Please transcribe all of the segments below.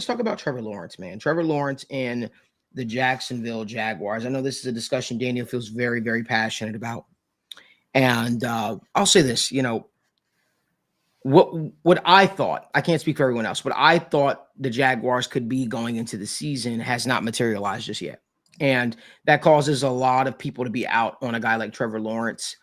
let's talk about Trevor Lawrence, man. Trevor Lawrence and the Jacksonville Jaguars. I know this is a discussion Daniel feels very, very passionate about. And I'll say this, what I thought, I can't speak for everyone else, but I thought the Jaguars could be going into the season has not materialized just yet. And that causes a lot of people to be out on a guy like Trevor Lawrence.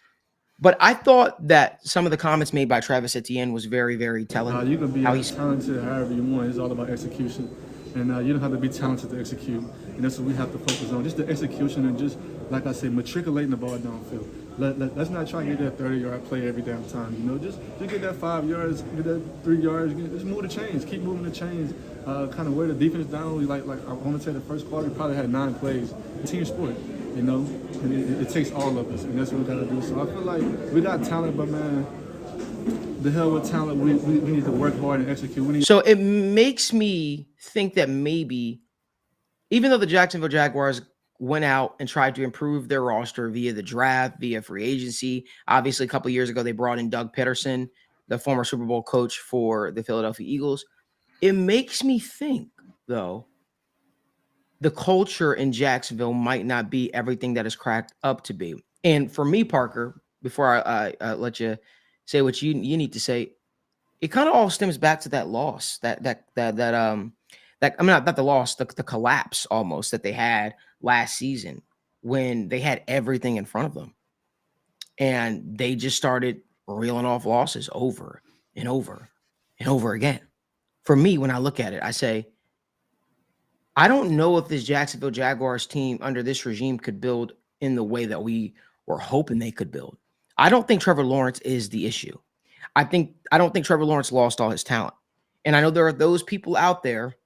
But I thought that some of the comments made by Travis Etienne was very, very telling. You can be How he's talented however you want. It's all about execution. And you don't have to be talented to execute. And that's what we have to focus on. Just the execution and just, like I said, matriculating the ball downfield. Let's not try to get that 30-yard play every damn time. Just get that 5 yards, get that 3 yards. Just move the chains. Keep moving the chains. Kind of wear the defense down. Like I want to say the first quarter, we probably had 9 plays. Team sport. And it takes all of us, and that's what we got to do. So I feel like we got talent, but man, the hell with talent, we need to work hard and execute. So it makes me think that maybe, even though the Jacksonville Jaguars went out and tried to improve their roster via the draft, via free agency, obviously a couple of years ago they brought in Doug Peterson, the former Super Bowl coach for the Philadelphia Eagles. It makes me think, though, the culture in Jacksonville might not be everything that is cracked up to be. And for me, Parker, before I let you say what you need to say, it kind of all stems back to that loss, that I mean, not the loss, the collapse almost that they had last season when they had everything in front of them, and they just started reeling off losses over and over and over again. For me, when I look at it, I say, I don't know if this Jacksonville Jaguars team under this regime could build in the way that we were hoping they could build. I don't think Trevor Lawrence is the issue. I don't think Trevor Lawrence lost all his talent. And I know there are those people out there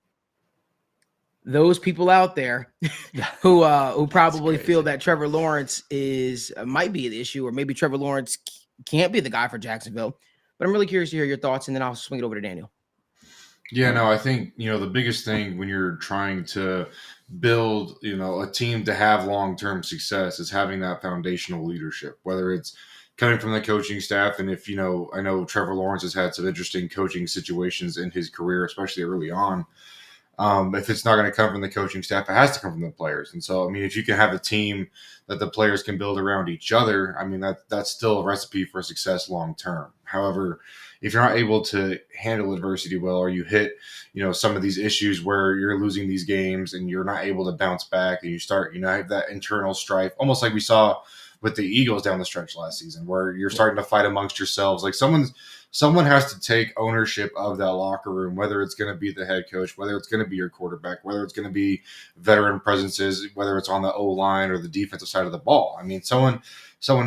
who probably feel that Trevor Lawrence might be the issue, or maybe Trevor Lawrence can't be the guy for Jacksonville. But I'm really curious to hear your thoughts, and then I'll swing it over to Daniel. Yeah, no, I think, the biggest thing when you're trying to build, a team to have long-term success is having that foundational leadership, whether it's coming from the coaching staff. And if, I know Trevor Lawrence has had some interesting coaching situations in his career, especially early on. If it's not going to come from the coaching staff, it has to come from the players. And so, I mean, if you can have a team that the players can build around each other, I mean, that's still a recipe for success long term. However, if you're not able to handle adversity well, or you hit, some of these issues where you're losing these games and you're not able to bounce back, and you start, have that internal strife, almost like we saw with the Eagles down the stretch last season, where you're starting to fight amongst yourselves. Like someone has to take ownership of that locker room, whether it's going to be the head coach, whether it's going to be your quarterback, whether it's going to be veteran presences, whether it's on the O-line or the defensive side of the ball. I mean, someone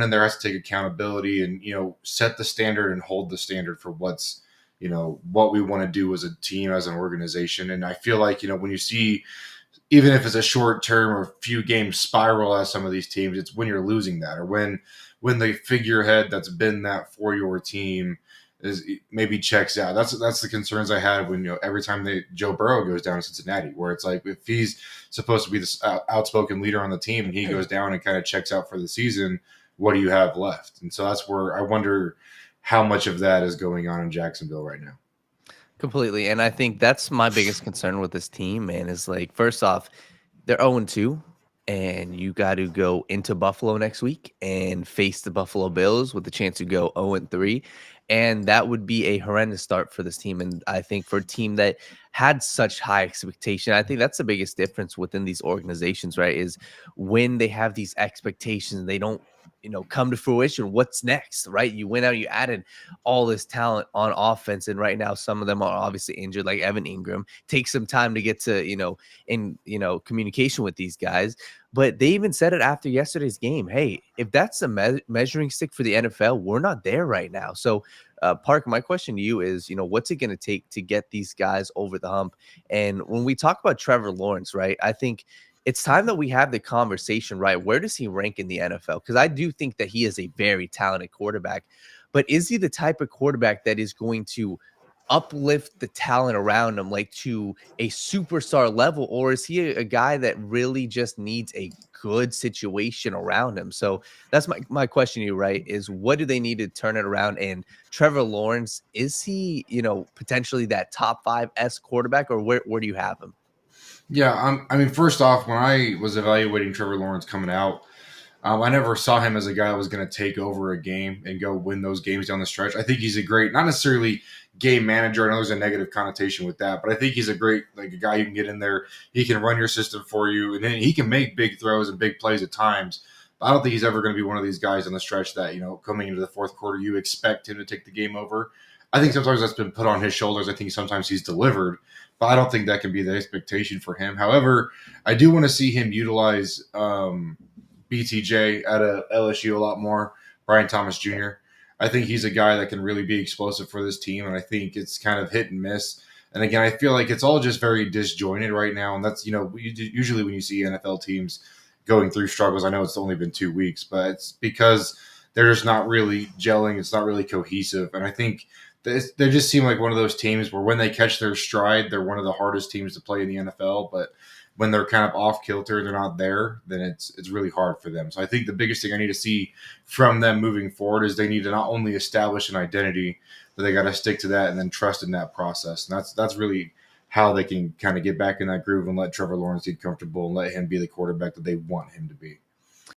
in there has to take accountability and, set the standard and hold the standard for what's, what we want to do as a team, as an organization. And I feel like, when you see, even if it's a short term or few games spiral as some of these teams, it's when you're losing that, or when the figurehead that's been that for your team is maybe checks out. That's the concerns I had when, every time Joe Burrow goes down to Cincinnati, where it's like, if he's supposed to be this outspoken leader on the team and he goes down and kind of checks out for the season, what do you have left? And so that's where I wonder how much of that is going on in Jacksonville right now. Completely. And I think that's my biggest concern with this team, man, is like, first off, they're 0-2, and you got to go into Buffalo next week and face the Buffalo Bills with the chance to go 0-3. And that would be a horrendous start for this team. And I think for a team that had such high expectation, I think that's the biggest difference within these organizations, right? Is when they have these expectations, they don't, come to fruition. What's next, right? You went out, you added all this talent on offense, and right now some of them are obviously injured, like Evan Ingram. Takes some time to get to, in communication with these guys. But they even said it after yesterday's game. Hey, if that's the measuring stick for the NFL, we're not there right now. So, Park, my question to you is, what's it going to take to get these guys over the hump? And when we talk about Trevor Lawrence, right, I think it's time that we have the conversation, right? Where does he rank in the NFL? Because I do think that he is a very talented quarterback, but is he the type of quarterback that is going to uplift the talent around him, like to a superstar level, or is he a guy that really just needs a good situation around him. So that's my question to you, right? Is what do they need to turn it around? And Trevor Lawrence, is he, potentially that top 5 quarterback, or where do you have him? Yeah, I mean, first off, when I was evaluating Trevor Lawrence coming out, I never saw him as a guy that was going to take over a game and go win those games down the stretch. I think he's a great, not necessarily game manager. I know there's a negative connotation with that, but I think he's a great, like a guy you can get in there. He can run your system for you, and then he can make big throws and big plays at times. But I don't think he's ever going to be one of these guys on the stretch that, coming into the fourth quarter, you expect him to take the game over. I think sometimes that's been put on his shoulders. I think sometimes he's delivered, but I don't think that can be the expectation for him. However, I do want to see him utilize BTJ at LSU a lot more, Brian Thomas Jr. I think he's a guy that can really be explosive for this team, and I think it's kind of hit and miss. And again, I feel like it's all just very disjointed right now, and that's, usually when you see NFL teams going through struggles, I know it's only been 2 weeks, but it's because they're just not really gelling. It's not really cohesive, and I think they just seem like one of those teams where when they catch their stride, they're one of the hardest teams to play in the NFL, but when they're kind of off kilter, they're not there, then it's really hard for them. So I think the biggest thing I need to see from them moving forward is they need to not only establish an identity, but they got to stick to that and then trust in that process. And that's really how they can kind of get back in that groove and let Trevor Lawrence get comfortable and let him be the quarterback that they want him to be.